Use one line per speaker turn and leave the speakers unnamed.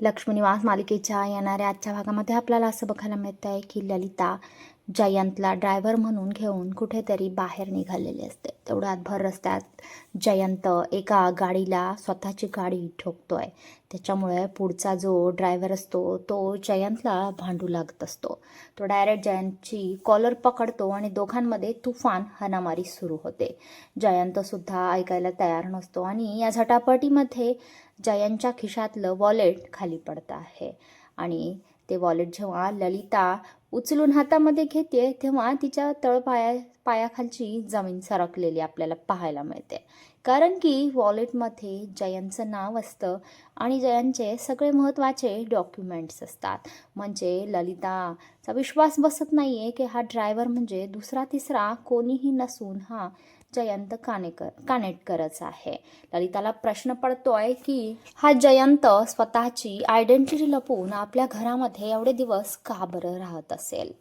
लक्ष्मी निवास मालिकेच्या येणाऱ्या आजच्या भागामध्ये आपल्याला असं बघायला मिळत आहे की ललिता जयंतला ड्रायव्हर म्हणून घेऊन कुठेतरी बाहेर निघालेली असते. तेवढ्यात भर रस्त्यात जयंत एका गाडीला स्वतःची गाडी ठोकतोय. त्याच्यामुळे पुढचा जो ड्रायव्हर असतो तो जयंतला भांडू लागत असतो. तो डायरेक्ट जयंतची कॉलर पकडतो आणि दोघांमध्ये तुफान हाणामारी सुरू होते. जयंतसुद्धा ऐकायला तयार नसतो आणि या झटापटीमध्ये जयंतच्या खिशातलं वॉलेट खाली पडतं आहे आणि ते वॉलेट जेव्हा ललिता उचलून हातामध्ये घेते तेव्हा तिच्या पायाखालची जमीन सरकलेली आपल्याला पाहायला मिळते. कारण की वॉलेटमध्ये जयंतचं नाव असतं आणि जयंतचे सगळे महत्त्वाचे डॉक्युमेंट्स असतात. म्हणजे ललिताचा विश्वास बसत नाही आहे की हा ड्रायव्हर म्हणजे दुसरा तिसरा कोणीही नसून हा जयंत कानेटकरच आहे. ललिताला प्रश्न पडतोय की हा जयंत स्वतःची आयडेंटिटी लपवून आपल्या घरामध्ये एवढे दिवस का बरं राहत असेल.